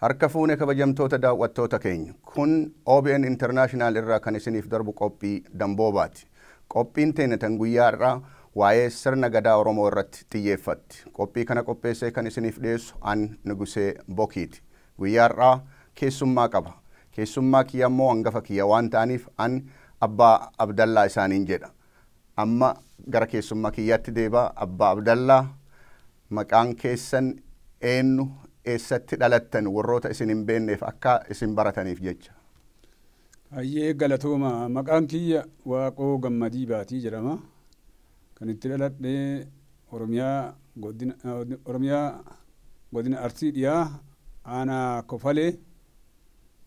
Harka fuune kabajamtoota daawwattoota keenya kun OBN International irraa kan isiniif darbu qophii Damboobaati. Qophiin teenya tan guyyaa irraa waa'ee sirna gadaa Oromoo irratti xiyyeeffatti. Qophii kana qopheessee kan isiniif dhiyeessu an Nugusee Bokiiti. Guyyaa irraa keessummaa qaba. Keessummaa kiyya immoo hangafa kiyya waan ta'aniif an Abbaa Abdallaa isaaniin jedha. Amma gara keessummaa kiyyaatti deebaa. Abbaa Abdallaa, maqaan keessan eenyu? Eessatti dhalattan warroota isin hin beekneef akka isin barataniif jecha. Hayyee galatooma, maqaan kiyya Waaqoo Gammadii Baatii jedhama. Kan itti dhaladhee Oromiyaa godina Arsii dhiyaa aanaa Kofalee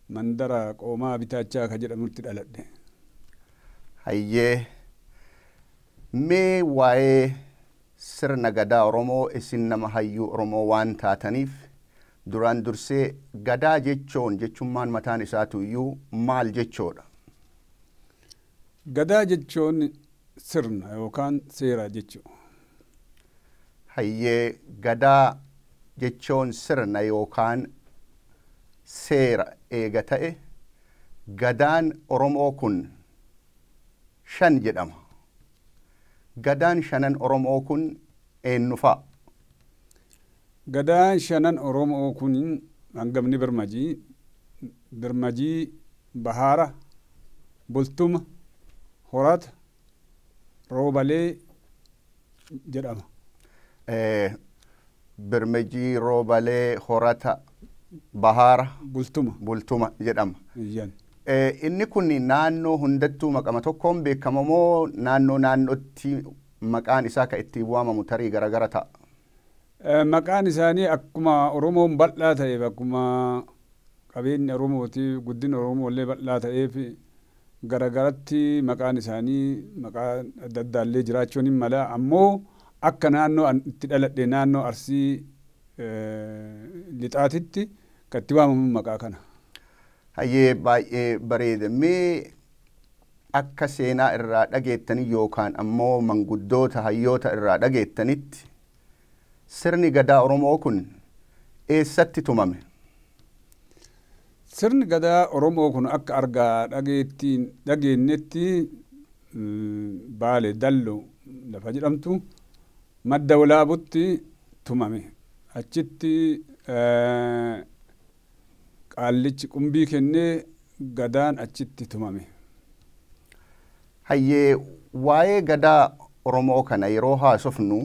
mandara Qoomaa Bitaachaa ka jedhamutti dhaladhe. Hayyee mee waa'ee sirna gadaa Oromoo isin nama hayyuu Oromoo waan taataniif duraan dursee gadaa jechuun mataan isaatu iyyuu maal jechoodha? Gadaa jechuun sirna yookaan seera jechuudha. Hayyee gadaa jechuun sirna yookaan seera eega ta'e gadaan Oromoo kun 5 jedhama. Gadaan 5 Oromoo kun eenyu fa'a? Gadaan 5 Oromoo kun hangamni Birmajii, Bahaara, Bultuma, Horata, Roobalee jedhama. Birmajii, Roobalee, Horata, Bahaara, Bultuma jedhama. Inni kun naannoo hundattuu maqama tokkoon beekama moo naannootti maqaan isaa ka ittiin waamamu tarii garagara ta'a? Maqaan isaanii akkuma Oromoon bal'aa ta'eef akkuma qabeenya Oromooti guddina Oromoo illee bal'aa ta'eef garagaratti maqaan isaanii maqaa adda addaallee jiraachuun hin mala. Ammoo akka naannoo itti dhaladhe naannoo Arsii lixaatitti kan itti waamamu maqaa kana. Hayyee baay'ee bareeda. Mee akka seenaa irraa dhageettanii yookaan ammoo manguddoota hayyoota irraa dhageettanitti sirni gadaa Oromoo kun eessatti tumame? Sirni gadaa Oromoo kun akka argaa dhageenyetti Baale Dalloo lafa jedhamtu madda walaabutti tumame. Achitti qaallichi qumbii kennee gadaan achitti tumame. Hayyee waa'ee gadaa Oromoo kana yeroo haasofnu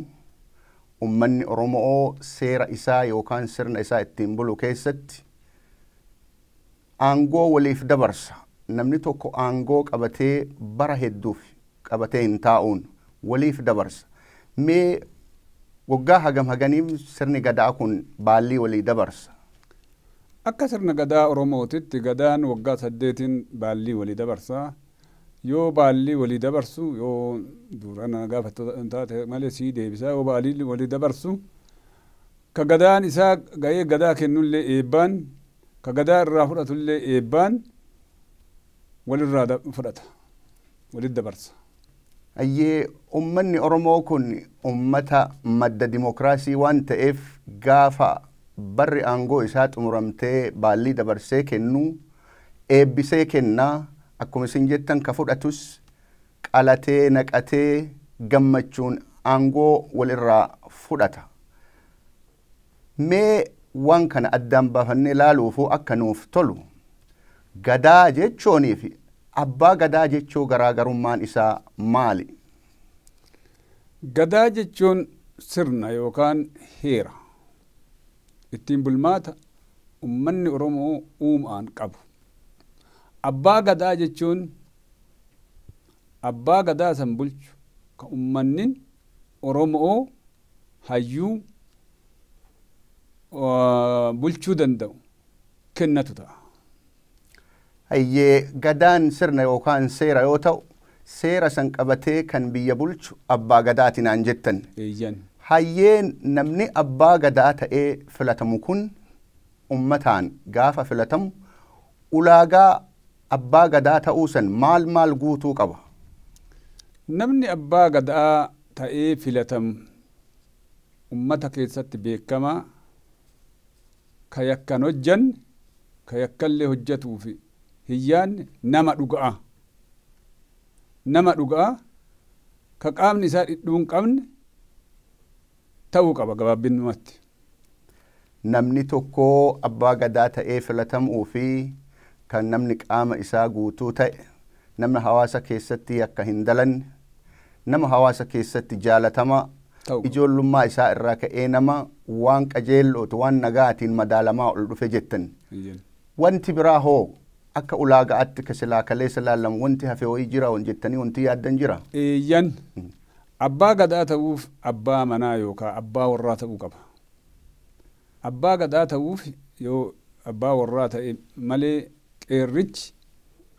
ummanni Oromoo seera isaa yookaan sirna isaa ittiin bulu keessatti aangoo waliif dabarsa. Namni tokko aangoo qabatee bara hedduuf qabatee hin taa'uun waliif dabarsa. Mee waggaa hagam haganiif sirni gadaa kun baallii walii dabarsa? Akka sirna gadaa Oromootitti gadaan waggaa 8 baallii walii dabarsa. Yoo baallii walii dabarsu yoo durana gaafa taate malee sii deebisa yoo baallii walii dabarsu ka gadaan isaa ga'ee gadaa kennullee eebbaan ka gadaa irraa fudhatullee eebbaan walirraa fudhata walitti dabarsa. Hayyee ummanni Oromoo kun ummata madda dimokiraasii waan ta'eef gaafa barri aangoo isaa xumuramtee baallii dabarsee kennu eebbisee kennaa. Akkuma isin jettan ka fudhatus qalatee naqatee gammachuun aangoo walirraa fudhata. Mee waan kana addaan baafannee ilaaluufu akka nuuf tolu gadaa jechoonii fi abbaa gadaa jechoo garaagarummaan isaa maali? Gadaa jechuun sirna yookaan heera ittiin bulmaata ummanni Oromoo uumaan qabu. Abbaa gadaa jechuun abbaa gadaa san bulchu ka ummanni Oromoo hayyuu bulchuu danda'u kennatu ta'a. Hayyee gadaan sirna yookaan seera yoo ta'u seera san qabatee kan biyya bulchu abbaa gadaati naan jettan. Eeyyan. Hayyeen namni abbaa gadaa ta'ee filatamu kun ummataan gaafa filatamu ulaagaa abbaa gadaa ta'uu san maal guutuu qaba? Namni abbaa gadaa ta'ee filatamu ummata keessatti beekamaa ka yakkan hojjanne ka yakkallee hojjatuu fi hiyyaanne nama dhuga'a. Nama dhuga'a ka qaamni isaa dhidhuu hin qabne ta'uu qaba gabaabinumatti. Namni tokko abbaa gadaa ta'ee filatamuu fi kan namni qaama isaa guutuu ta'e, namni hawaasa keessatti akka hin dalanne, nama hawaasa keessatti jaalatama, ijoollummaa isaa irraa ka'ee nama waan qajeelootu waan nagaatiin madaalamaa ol dhufe jettan. Wanti biraa hoo akka ulaagaatti ka silaa kaleessa laallamu wanti hafe wayii jira jettanii wanti yaaddan jira? Eeyyan abbaa gadaa ta'uuf abbaa manaa yookaan abbaa warraa ta'uu qaba. Abbaa gadaa ta'uuf yoo abbaa warraa ta'e malee qeerrichi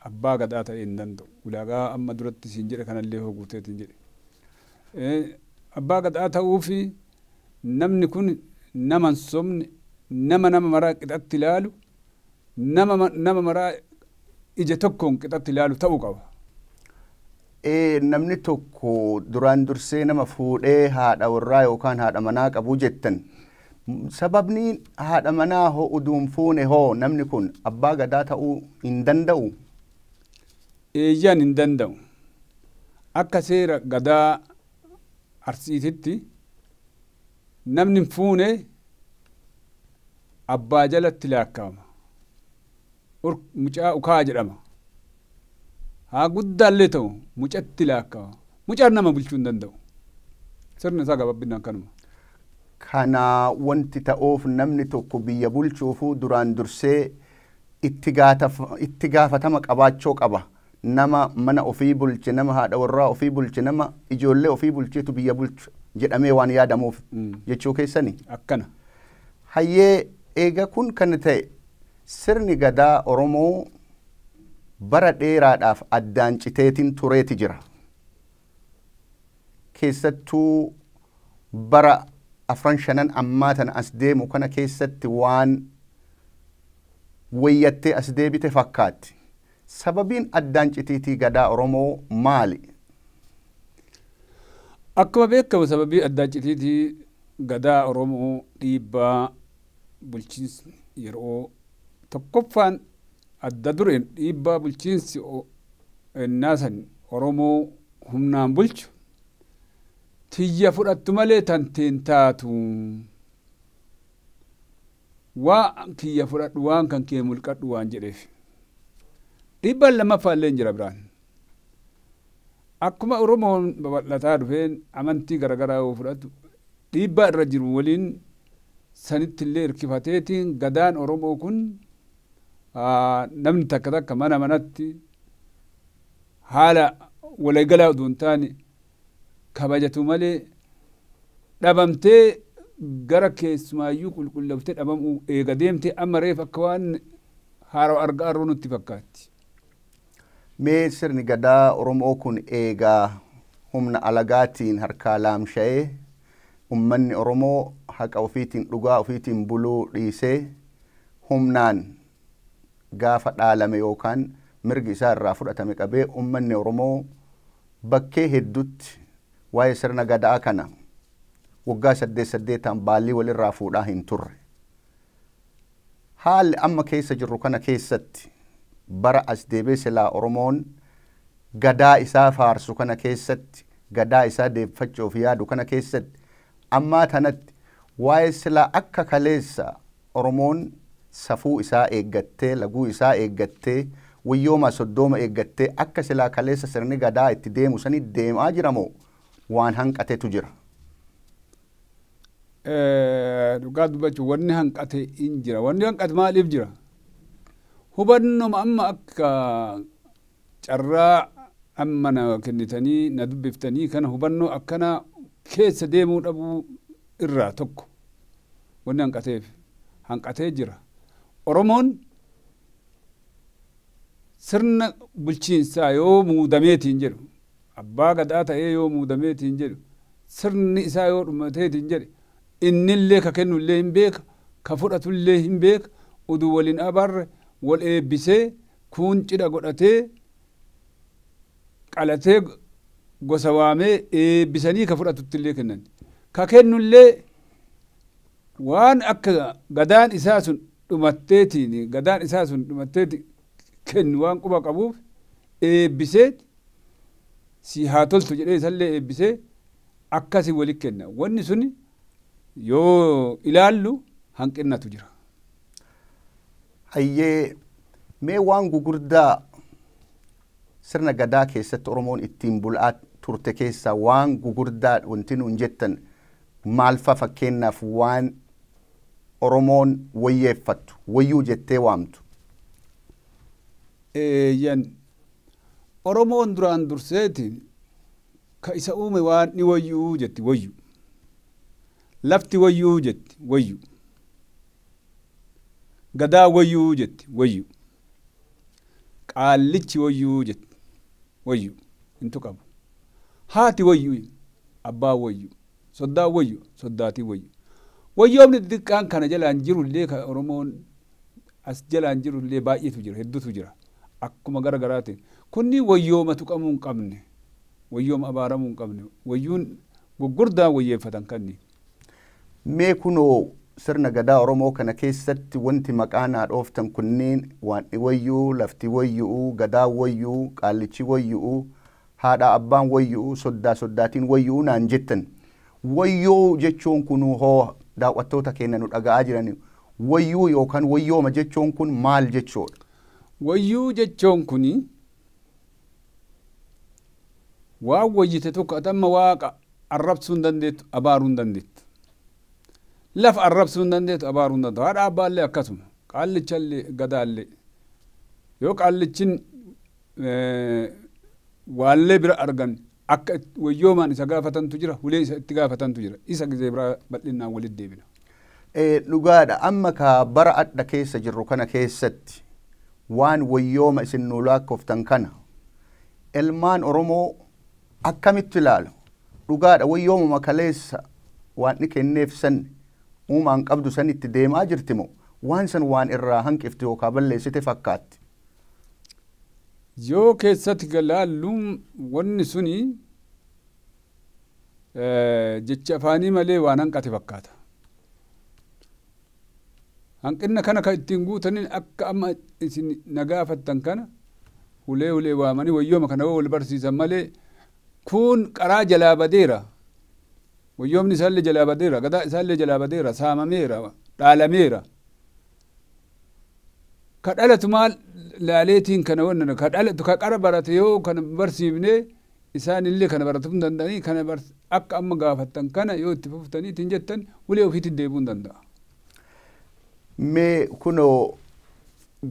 abbaa gadaa ta'e hin danda'u. Ulaagaa amma duratti siin jedhe kanallee hoo guuteetiin jedhe. Abbaa gadaa ta'uuf namni kun nama hin sobne, nama maraa qixatti ilaalu, nama maraa ija tokkoon qixatti ilaalu ta'uu qaba. Namni tokko duraan dursee nama fuudhee haadha warraa yookaan haadha manaa qabu jettan. Sababni haadha manaa hoo uduun fuune hoo namni kun abbaa gadaa ta'uu hin danda'u? Eeyyan hin danda'u. Akka seera gadaa Arsiititti namni hin fuune abbaa jalatti laakkaa'ama. Mucaa ukaa jedhama. Haa guddaallee ta'u mucatti laakkaa'ama. Mucaan nama bulchuu hin danda'u. Sirni isaa gabaabinaan kanuma. Kana wanti ta'uuf namni tokko biyya bulchuufu duraan dursee itti gaafatama qabaachuu qaba. Nama mana ofii bulche, nama haadha warraa ofii bulche, nama ijoollee ofii bulcheetu biyya bulchu jedhamee waan yaadamuuf jechuu keessani. Akkana. Hayyee eega kun kan ta'e sirni gadaa Oromoo bara dheeraadhaaf addaan citeetiin tureeti jira. Keessattuu bara 4-5 ammaatan as deemu kana keessatti waan wayyattee as deebite fakkaatti. Sababiin addaan citiitii gadaa Oromoo maali? Akkuma beekamu sababii addaan citiitii gadaa Oromoo dhiibbaa bulchiinsi yeroo tokkoffaan adda dureen dhiibbaa bulchiinsi ennaasan Oromoo humnaan bulchu tiyya fudhattu malee tanteen taatu. Waan kiyya fudhadhu waan kan kee mulqadhu waan jedheef. Dhiibbaan lammaffaallee hin jira biraan. Akkuma Oromoon babal'ataa dhufeen amantii garaagaraa yoo fudhatu dhiibbaa irra jiru waliin sanitti illee hirkifateetiin gadaan Oromoo kun namni takka mana manatti haala waliigalaa utuu hin taane kabajatu malee dhabamtee gara keessumaayyuu qulqullooftee dhabamuu eega deemtee amma reef akka waan haarawa argaa arroo nutti fakkaatti. Mee sirni gadaa Oromoo kun eegaa humna alagaatiin harkaa laamsha'ee ummanni Oromoo haqa ofiitiin dhugaa ofiitiin buluu dhiisee humnaan gaafa dhaalame yookaan mirgi isaa irraa fudhatame qabee ummanni Oromoo bakkee hedduutti waa'ee sirna gadaa kana waggaa 8 baallii walirraa fuudhaa hin turre. Haalli amma keessa jirru kana keessatti bara as deebee silaa Oromoon gadaa isaa faarsu kana keessatti gadaa isaa deeffachuuf yaadu kana keessatti ammaa tanatti waa'ee silaa akka kaleessa Oromoon safuu isaa eeggattee laguu isaa eeggattee wayyooma soddooma eeggattee akka silaa kaleessa sirni gadaa itti deemu sanii deemaa jiramoo waan hanqatetu jira? Dhugaa dubbachuu wanni hanqate hin jira. Wanni hanqate maaliif jira? Hubannoma amma akka carraa amma na kennitanii na dubbiftanii kana hubannoo akkana keessa deemuu dhabuu irraa tokko wanni hanqatee jira. Oromoon sirna bulchiinsaa yoo muudameetiin jedhu abbaa gadaa ta'ee yoo muudameetiin jedhu sirni isaa yoo dhumateetiin jedhe innillee ka kennullee hin beeka ka fudhatullee hin beeka uduu waliin abarre wal eebbisee kuun cidha godhatee qalatee gosa waamee eebbisanii ka fudhatuttillee kennan ka kennullee waan akka gadaan isaa sun dhumatteeti kennu waan quba qabuuf eebbisee si haa toltu jedhee isallee eebbisee akkasi walitti kenna wanni suni yoo ilaallu hanqinnatu jira. Hayyee mee waan gugurdaa sirna gadaa keessatti Oromoon ittiin bulaa turte keessaa waan gugurdaa wanti nuun jettan maalfa fakkeenyaaf waan Oromoon wayyeeffattu wayyuu jettee waamtu. Yan Oromoon duraan durseeti ka isa uume waan ni wayyuu jetti wayyu lafti wayyuu jetti wayyu gadaa wayyuu jetti wayyu qaallichi wayyuu jetti wayyu intu qabu haati wayyu abbaa wayyu soddaa wayyu soddaatii wayyu wayyoomni xixiqqaan kana jalaan jirullee ka Oromoon as jalaan jirullee baay'eetu jira hedduutu jira akkuma gara garaatiin kunni wayyooma tuqamuu hin qabne wayyooma abaaramuu hin qabne wayyuun gurguddaan wayyeeffatan kanni. Mee kunoo sirna gadaa Oromoo kana keessatti wanti maqaanaa dhooftan kunneen waan wayyuu lafti wayyuu gadaa wayyuu qaallichi wayyuu haadha abbaan wayyuu soddaatiin wayyuu naan jettan wayyuu jechuun kunuu hoo daawwattoota keenya nu dhaga'aa jiran wayyuu yookaan wayyooma jechuun kun maal jechuudha? Wayyuu jechuun kuni waan wayyite tokko atamma waaqa arrabsuu hin dandeettu abaaruu hin dandeettu. Lafa arrabsuu hin dandeettu abaaruu hin dandeettu. Haadha abbaallee akkasuma qaallichallee gadaallee yoo qaallichin waallee bira argan akka wayyoomaan isa gaafatantu jira hulee isa itti gaafatantu jira isa gizee biraa bal'inaan walitti deebina. Dhugaadha amma ka bara adda keessa jirru kana keessatti waan wayyooma isin nu lakkooftan kana ilmaan Oromoo akkamitti ilaalu dhugaadha wayyooma makaleessa waan ni kenneef san uumaan qabdu san itti deemaa jirtimo waan san waan irraa hanqifte yookaan balleessite fakkaatti. Yoo keessatti galaalluun wanni suni jecha afaanii malee waan hanqate fakkaata. Hanqinna kana kan ittiin guutaniin akka amma isin nagaafattan kana hulee waamanii wayyooma kana wal barsiisan malee kun qaraa jalaa badeera. Wayyoomni isaallee jalaa badeera, gadaa isaallee jalaa badeera, saamameera, dhaalameera. Ka dhalatu maal laaleetiin kana wannan ka dhalatu ka qara barate yoo kana barsiifne isaanillee kana baratuu hin danda'anii kana akka amma gaafattan kana yoo itti fuftaniitiin jettan hulee ofiitti deebi'uu hin danda'a. Mee kunoo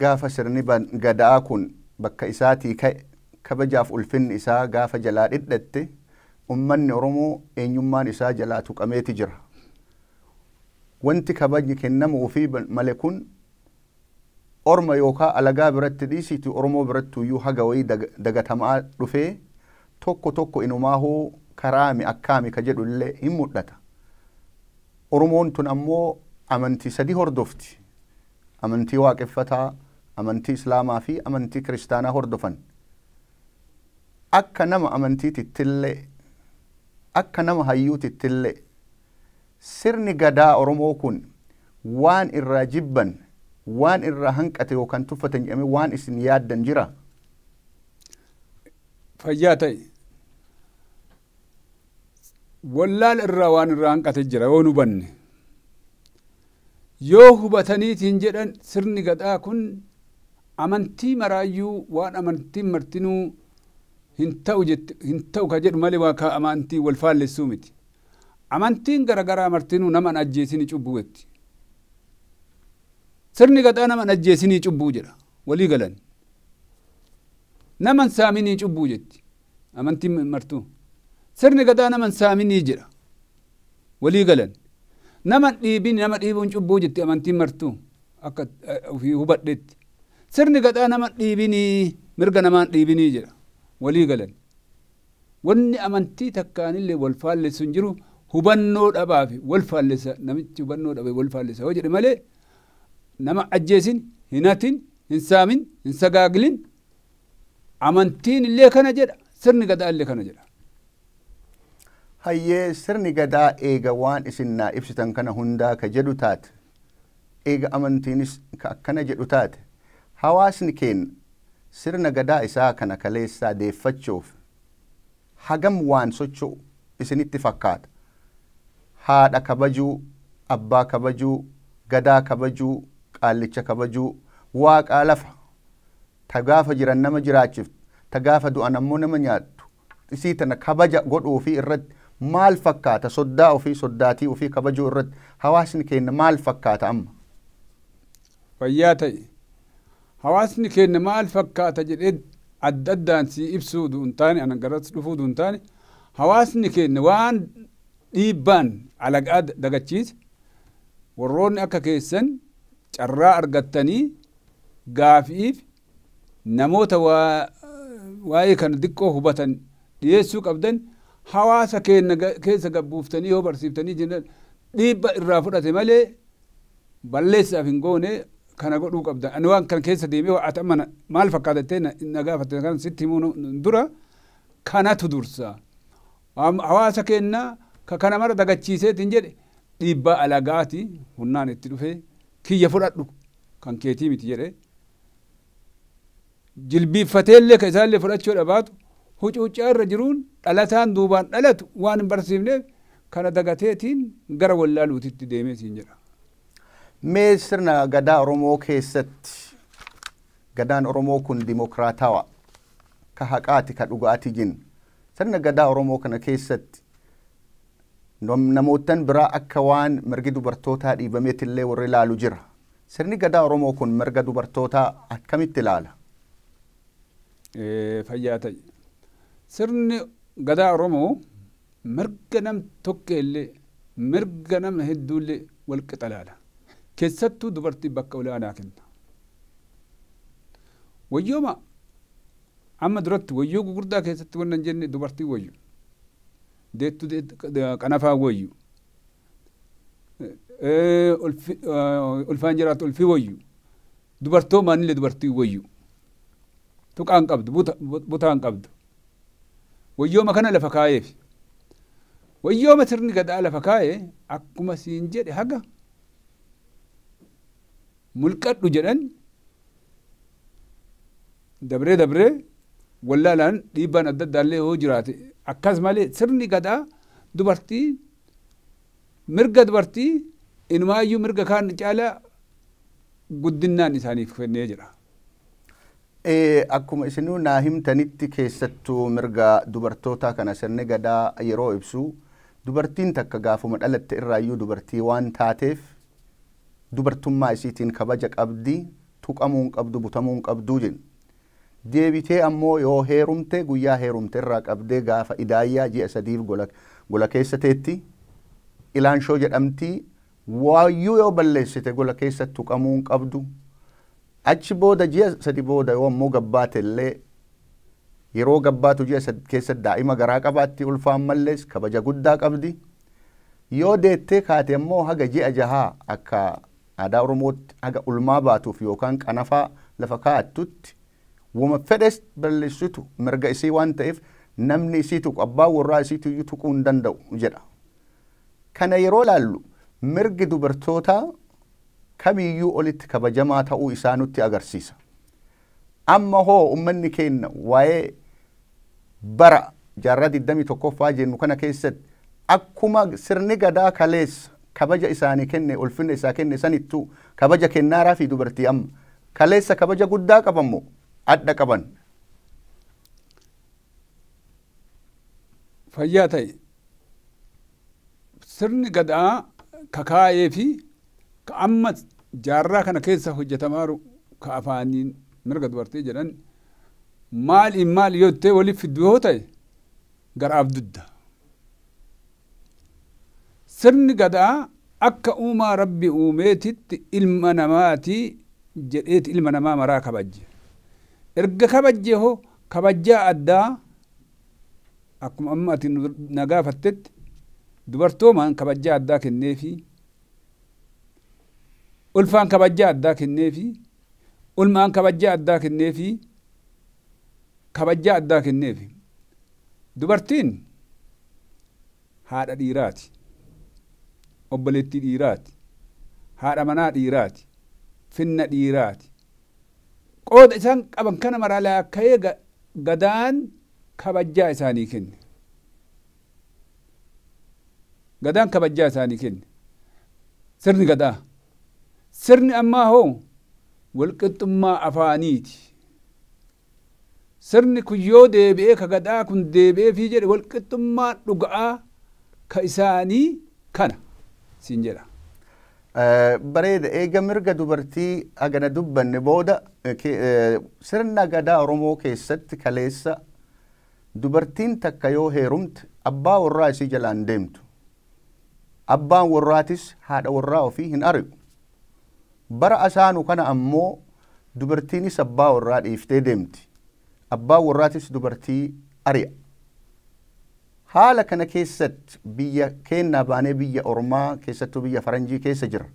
gaafa sirni gadaa kun bakka isaatii ka'e kabajaaf ulfinni isaa gaafa jalaa dhidhatte ummanni Oromoo eenyummaan isaa jalaa tuqameeti jira. Wanti kabajni kennamuu fi male kun orma yookaan alagaa biratti dhiisiiti Oromoo biratti iyyuu haga wayii dagatamaa dhufee tokko inumaahuu karaami akkaami ka jedhullee hin mul'ata. Oromoon tun ammoo amantii sadii hordofti. Amantii waaqeffataa, amantii Islaamaa fi amantii Kiristaanaa hordofan. Akka nama amantiitittillee akka nama hayyuutittillee sirni gadaa Oromoo kun waan irraa jibban waan irraa hanqate yookaan tuffatan jedhame waan isin yaaddan jira. Fayyaa ta'e wallaal irraa waan irraa hanqate jira yoo hubanne yoo hubataniitiin jedhan sirni gadaa kun amantii maraayyuu waan amantiin martinuu hin ta'u ka jedhu malee waa ka amantii wal faallessuu miti. Amantiin garagaraa martinuu naman ajjeesinii cubbuu jetti. Sirni gadaa naman ajjeesinii cubbuu jedha walii galan. Naman saaminii cubbuu jetti amantiin martuu. Sirni gadaa naman saaminii jedha walii galan. Naman dhiibin nama dhiibuun cubbuu jetti amantiin martuu akka ofii hubadhetti. Sirni gadaa naman dhiibinii mirga namaan dhiibinii jedha walii galan. wanni amantii takkaanillee wal faallessu hin jiru hubannoo dhabaa fi wal faallessa namichi hubannoo dhabe wal faallessa yoo jedhe malee nama ajjeesin hin hatin hin saamin hin sagaagilin amantiin illee kana jedha sirni gadaa illee kana jedha. Hayyee sirni gadaa eega waan isin naa ibsitan kana hundaa ka jedhu taate eega amantiinis ka akkana jedhu taate hawaasni keenya sirna gadaa isaa kana kaleessaa deeffachuuf hagam waan socho'u isinitti fakkaata. Haadha kabajuu, abbaa kabajuu, gadaa kabajuu, qaallicha kabajuu, waaqaa lafa tagaafa jiran nama jiraachiftu tagaafa du'an ammoo nama nyaattu isii tana kabaja godhuu fi irratti maal fakkaata soddaa ofii soddaatii ofii kabajuu irratti hawaasni keenya maal fakkaata amma? Fayyaa ta'e hawaasni keenya maal fakkaata jedhee adda addaan si ibsuu duun taane anan garas dhufuu duun taane hawaasni keenya waan dhiibbaan alagaa dagachiise warroonni akka keessan carraa argattanii gaafiif namoota waa'ee kana diqqoo hubatan dhiyeessuu qabdan hawaasa keenya keessa gabbuuftanii yoo barsiiftanii jennan dhiibba irraa fudhate malee balleessaaf hin goone kana godhuu qabdan. Ani waan kana keessa deemee ati amma maal fakkaatattee na gaafatte kan sitti himuu dura kanatu dursa. Hawaasa keenya kana mara dagachiiseetiin jedhe dhiibbaa alagaati humnaan itti dhufee kiyya fudhadhu kan keetii miti jedhe jilbiiffateellee ka isaallee fudhachuu dhabaatu hucuuccaa irra jiruun dhalataan duubaan dhalatu waan hin barsiifneef kana dagateetiin gara wallaaluutitti deemee siin jedha. Mee sirna gadaa Oromoo keessatti gadaan Oromoo kun dimokiraatawaa ka haqaati ka dhugaati jin sirna gadaa Oromoo kana keessatti namootan biraa akka waan mirgi dubartootaa dhiibameetillee warri ilaalu jira. Sirni gadaa Oromoo kun mirga dubartootaa akkamitti ilaala? Fayyaa ta'e. Sirni gadaa Oromoo mirga nam tokkeellee mirga nama hedduullee wal qixa ilaala. Keessattuu dubartii bakka olaanaa kenna. Wayyooma amma duratti wayyoo gugurdaa keessatti wannan jenne dubartii wayyu. Deettu qanafaa wayyu. Ulfaan jiraatu ulfii wayyu. Dubartoomaanillee dubartii wayyu. Tuqaan qabdu butaan qabdu. Wayyooma kana lafa kaayeef. Wayyooma sirni gadaa lafa kaayee akkuma siin jedhe haga mulqadhu jedhan dabree wallaalaan dhiibbaan adda addaallee yoo jiraate akkas malee sirni gadaa dubartii mirga dubartii inumaayyuu mirga kaan caalaa guddinnaan isaaniif kennee jira. Akkuma isinuu naa himtanitti keessattuu mirga dubartootaa kana sirni gadaa yeroo ibsu dubartiin takka gaafuma dhalatte irraayyuu dubartii waan taateef dubartummaa isiitiin kabaja qabdi tuqamuun qabdu butamuun qabduu jenna. Deebitee ammoo yoo heerumte guyyaa heerumte irraa qabdee gaafa idaayyaa ji'a sadiif gola keessa teetti ilaanshoo jedhamti waayyuu yoo balleessite gola keessa tuqamuun qabdu. Achi booda ji'a sadi booda yoo ammoo gabbaate illee yeroo gabbaatu ji'a sadi keessa daa'ima garaa qabaatti ulfaan mallees kabaja guddaa qabdi. Yoo deettee kaate ammoo haga ji'a jahaa akka aadaa Oromootti haga ulmaa baatuuf yookaan qanafaa lafa kaa'attutti wama fedhes balleessitu mirga isii waan ta'eef namni isii tuqu abbaa warraa isiitu iyyuu tuquu hin danda'u jedha. Kana yeroo laallu mirgi dubartootaa kamiyyuu olitti kabajamaa ta'uu isaa nutti agarsiisa. Amma hoo ummanni keenya waa'ee bara jaarraa 21ffaa jennu kana keessatti akkuma sirni gadaa kaleessa kabaja isaanii kenne ulfinna isaa kenne sanittuu kabaja kennaaraa fi dubartii amma kaleessa kabaja guddaa qabamoo adda qaban. Fayyaa ta'e sirni gadaa kakaayee fi ka amma jaarraa kana keessa hojjetamaaru ka afaaniin mirga dubartii jedhan maal yoo ta'e waliif fiddu yoo ta'e garaaf dudda. Sirni gadaa akka uumaa rabbi uumeetitti ilma namaatii jedheeti ilma namaa maraa kabajje. Erga kabajje hoo kabajjaa addaa akkuma amma ati na gaafattetti dubartoomaan kabajaa addaa kenneefi ulfaan kabajaa addaa kenneefi ulmaan kabajaa addaa kenneefi kabajaa addaa kenneefi dubartiin haadha dhiiraati obboleettii dhiiraati haadha manaa dhiiraati finna dhiiraati qooda isaan qaban kana maraalaa akka'ee gadaan kabajaa isaanii kenne gadaan kabajaa isaanii kenne sirni gadaa sirni ammaa hoo walqixxummaa afaaniiti sirni kun yoo deebi'ee ka gadaa kun deebi'ee fi jedhe walqixxummaa dhuga'aa ka isaanii kana siin jedha. Bareeda eega mirga dubartii agana dubbanne booda sirna gadaa Oromoo keessatti kaleessa dubartiin takka yoo heerumte abbaa warraa isii jalaan deemtu. Abbaan warraatis haadha warraa ofii hin ari'u. Bara asaanu kana ammoo dubartiinis abbaa warraa dhiiftee deemti. Abbaan warraatis dubartii ari'a. Haala kana keessatti biyya keenna baanee biyya Ormaa keessattuu biyya Faranjii keessa jira.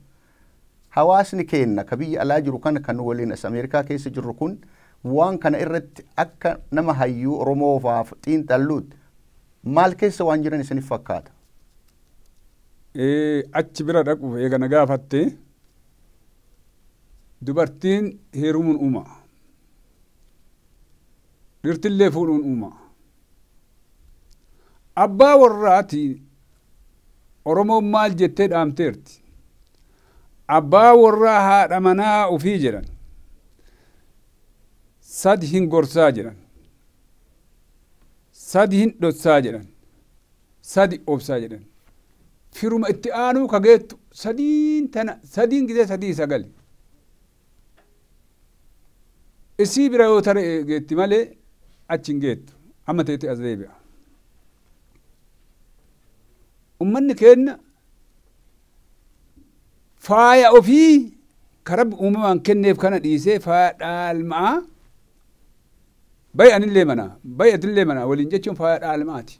Hawaasni keenna ka biyya alaa jiru kana kan waliin as Ameerikaa keessa jirru kun waan kana irratti akka nama hayyuu Oromoo faaf xiinxalluutti maal keessa waan jiran isiniif fakkaata? Achi bira dhaquuf eegana gaafatte dubartiin heerumuun uuma. Dhirtillee fuudhuun uuma. Abbaa warraati Oromoon maal jettee dhaamteerti. Abbaa warraa haadha manaa ofii jedhan. Sadi hin gorsaa jedhan. Sadi hin dhossaa jedhan. Sadi obsaa jedhan. Firuma itti aanuu kageettu sadiin gisee sadii sagali. Isii bira yoo tare geetti malee achi hin geettu. Amma teetti as deebi'a. Ummanni keenya faaya ofii karab uumamaan kenneef kana dhiisee faaya dhaalmaa bay'anillee manaa bay'atillee manaa waliin jechuun faaya dhaalmaati.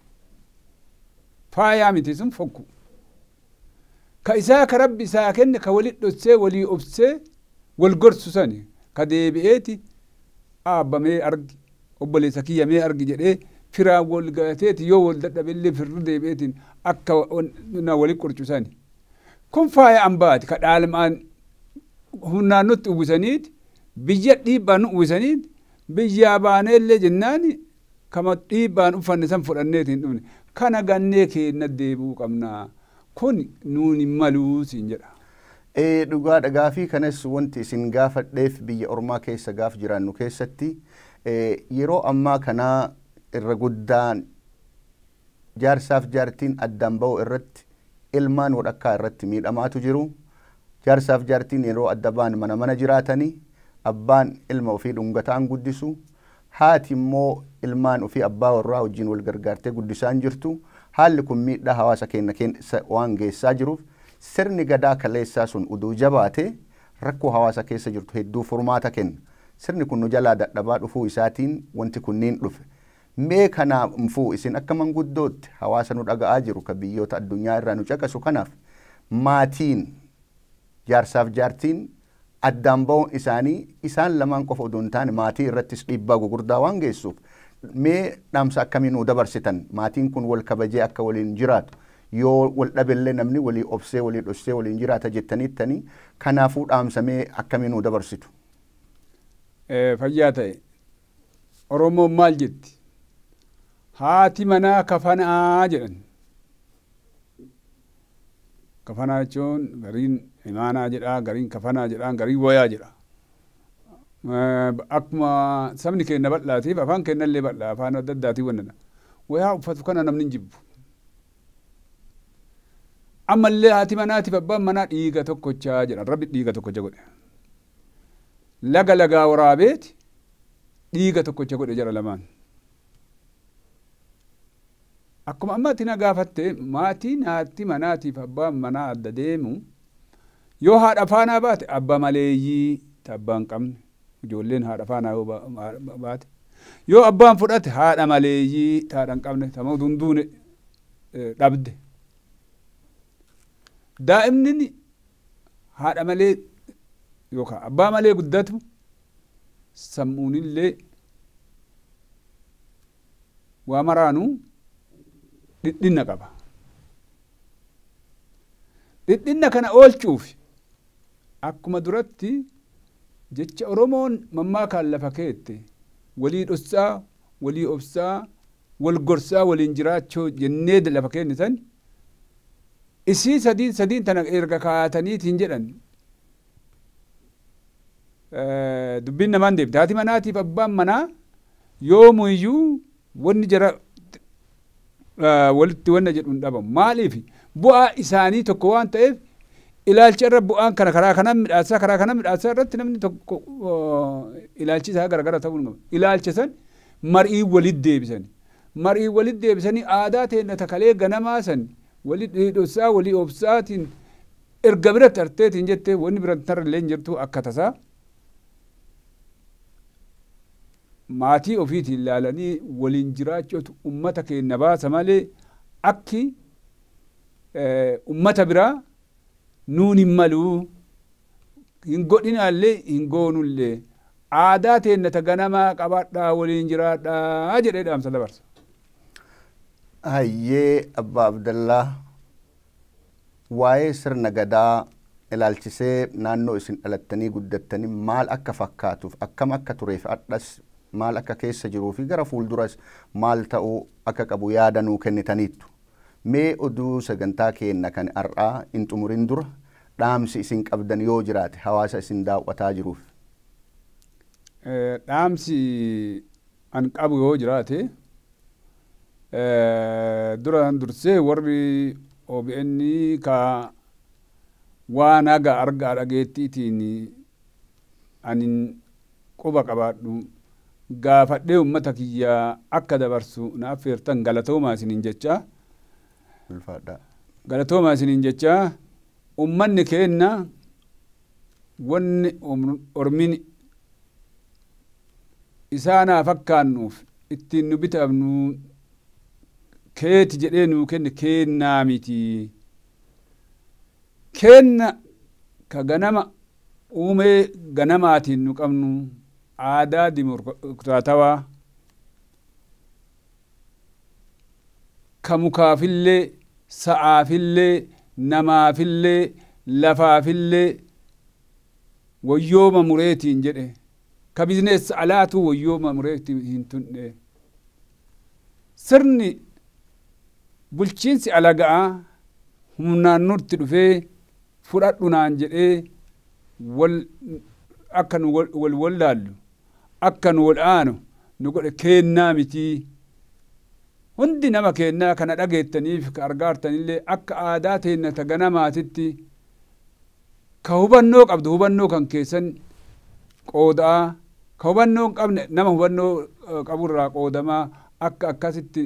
Faayaa miti sun fokku. Ka isaa karabbi isaa kenne ka walii dhossee walii obsee wal gorsu sani ka deebi'eeti aabbamee argi obboleessa kiyyamee argi jedhee firaa wal galateeti yoo wal dadhabeellee firri deebi'eetiin akka na wali qorcusani. Kun faaya ambaati ka dhaalmaan humnaan nutti uwwisaniiti biyya dhiibbaan nu uwwisaniiti biyyaa baaneellee jennaani kama dhiibbaan uffanne san fudhanneetiin dhufne kana gannee keenna deebi'uu qabnaa kun nuuni maluu siin jedha. Dhugaa dhagaafii kanas wanti isin gaafadheef biyya Ormaa keessa gaaf jiraannu keessatti yeroo ammaa kanaa irra guddaan jaarsaaf jaartiin addaan ba'u irratti ilmaan wadhakkaa irratti miidhamaatu jiru. Jaarsaaf jaartiin yeroo adda ba'an mana jiraatanii abbaan ilma ofii dhungataan guddisu. Haati immoo ilmaan ofii abbaa warraa wajjin wal gargaartee guddisaan jirtu. Haalli kun miidhaa hawaasa keenya waan geessaa jiruuf sirni gadaa kaleessaa sun uduu jabaate rakkoo hawaasa keessa jirtu hedduu furmaata kenna. Sirni kun nu jalaa dadhabaa dhufuu isaatiin wanti kunniin dhufe. Mee kanaafuu isin akka manguddootti hawaasa nu dhaga'aa jiru ka biyyoota addunyaa irraa nu caqasu kanaaf maatiin jaarsaaf jaartiin addaan ba'uun isaanii isaan lamaan qofa odoo hin taane maatii irrattis dhiibbaa gugurdaa waan geessuuf mee dhaamsa akkamiin nu dabarsitan maatiin kun wal kabajee akka waliin jiraatu yoo wal dhabellee namni walii obsee walii dhossee waliin jiraata jettaniittanii kanaafuu dhaamsa mee akkamiin nu dabarsitu? Fayyaa ta'e Oromoon maal jetti? Haati manaa kafanaa jedhan. Kafanaa jechuun gariin imaanaa jedhaa, gariin kafanaa jedhaa, gariin wayaa jedha. Akkuma sabni keenya bal'aatiif afaan keenya illee bal'aa afaan adda addaatiif wannana. Wayaa uffatu kana namni hin jibbu. Ammallee haati manaatiif abbaan manaa dhiiga tokkochaa jedhan. Rabbi dhiiga tokkocha godhe. Laga lagaa waraabeeti dhiiga tokkocha godhe jara lamaan. Akkuma ammatti na gaafatte maatiin haati manaatiif abbaan manaa adda deemu yoo haadha faanaa baate abbaa maleeyyii abbaan qabne ijoolleen haadha faanaa yoo baate Yoo abbaan fudhate haadha maleeyyii taadhaan qabne tama dunduune dhabde. Daa'imni haadha malee yookaan abbaa malee guddatu sammuunillee waa maraanuu dhidhinna qaba. Dhidhinna kana oolchuuf akkuma duratti jecha Oromoon mammaakaan lafa keette walii dhossaa, walii obsaa, wal gorsaa waliin jiraachuu jennee lafa kennisan isii sadiin tana erga kaa'ataniitiin jedhan dubbiin namaan deebite. Haati manaatiif abbaan manaa yoomuyyuu wanni jara walitti wanna jedhu hin dhabamu. Maaliif bu'aa isaanii tokko waan ta'eef ilaalcha irra bu'aan kana karaa kana midhaasaa irratti namni tokko ilaalchi isaa garagara ta'uu hin qabu. Ilaalcha san marii walitti deebisanii. Marii walitti deebisanii aadaa teenya takalee ganamaa san walii dhidhossaa walii obsaatiin erga biratti arteetiin jettee wanni biratti tarrellee hin jirtu akka tasaa maatii ofiitiin ilaalanii waliin jiraachuutu ummata keenya baasa malee akki ummata biraa nuun hin maluu hin godhinaallee hin goonullee aadaa teenya ta ganamaa qabaadhaa waliin jiraadhaa jedhee dhaamsa dabarsa. Hayyee Abbaa Abdallaa waa'ee sirna gadaa ilaalchisee naannoo isin dhalattanii guddattanii maal akka fakkaatuuf akkam akka tureef adhas maal akka keessa jiruu fi gara fuulduras maal ta'uu akka qabu yaada nuu kennitaniittu. Mee oduu sagantaa keenya kan har'aa hin xumurin dura dhaamsi isin qabdan yoo jiraate hawaasa isin daawwataa jiruuf. Dhaamsi an qabu yoo jiraate duraan dursee warri OBN ka waan haga argaa dhageettiitiin anin quba qabaadhu gaafadhee ummata kiyyaa akka dabarsu naaf feertan galatoomaa isiniin jechaa. Galatoomaa isiniin jechaa ummanni keenya wanni ormin isaanaa fakkaannuuf ittiin nu bitaafnu keeti jedhee nuu kenne kennaa miti. Kenna ka ganama uumee ganamaatiin nu qabnu aadaa dimokiraatawaa ka mukaafillee sa'aafillee namaafillee lafaafillee wayyooma mureetiin jedhe ka bizinees alaatuu wayyooma mureetiin hin tunne. Sirni bulchiinsi alaga'aa humnaan nutti dhufee fudhadhu naan jedhee akka nu wal wallaallu akka nu wal aanu nu godhe kennaa mitii. Hundi nama kennaa kana dhageettaniif ka argaartanillee akka aadaa teenya ta ganamaatitti ka hubannoo qabdu hubannoo kan keessan qoodaa ka hubannoo hin qabne nama hubannoo qaburraa qoodamaa akka akkasitti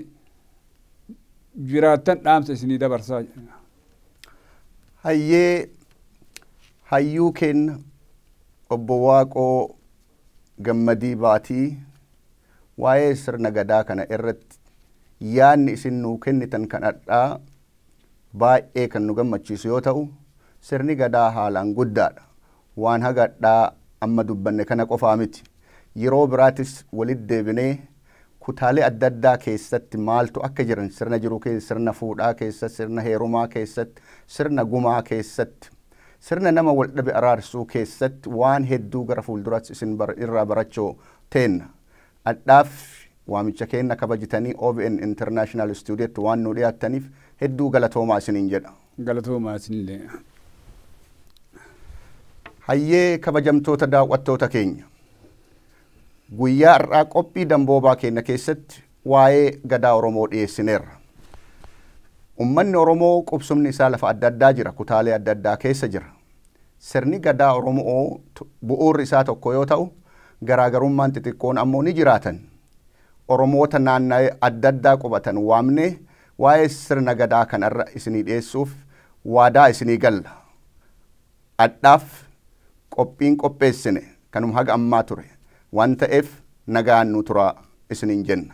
jiraattan dhaamsa isinii dabarsaa. Hayyee hayyuu kenna obbo Waaqoo Gammadii Baatii waa'ee sirna gadaa kana irratti yaanni isin nuu kennitan kan adhaa baay'ee kan nu gammachiisu yoo ta'u sirni gadaa haalaan guddaadha. Waan hagadhaa amma dubbanne kana qofaa miti. Yeroo biraatis walitti deebinee kutaalee adda addaa keessatti maaltu akka jiran sirna jiruu keessatti, sirna fuudhaa keessatti, sirna heerumaa keessatti, sirna gumaa keessatti, sirna nama wal dhabe araarsuu keessatti waan hedduu gara fuulduraatti isin irraa barachuu teenna. Adhaaf waamicha keenya kabajitanii OBN International Studiotti waan nu dhiyaattaniif hedduu galatoomaa isiniin jedha. Galatoomaa isinillee. Hayyee kabajamtoota daawwattoota keenya. Guyyaa har'aa qophii damboobaa keenya keessatti waa'ee gadaa Oromoo dhiyeessineerra. Ummanni Oromoo qubsumni isaa lafa adda addaa jira, kutaalee adda addaa keessa jira. Sirni gadaa Oromoo bu'uurri isaa tokko yoo ta'u, garaagarummaan xixiqqoon ammoo ni jiraatan. Oromoota naanna'ee adda addaa qubatan waamnee waa'ee sirna gadaa kanarra isinii dhiyeessuuf waadaa isinii galla. Adhaaf qophiin qopheessine kanuma haga ammaa ture. Waan ta'eef nagaan nu turaa isiniin jenna.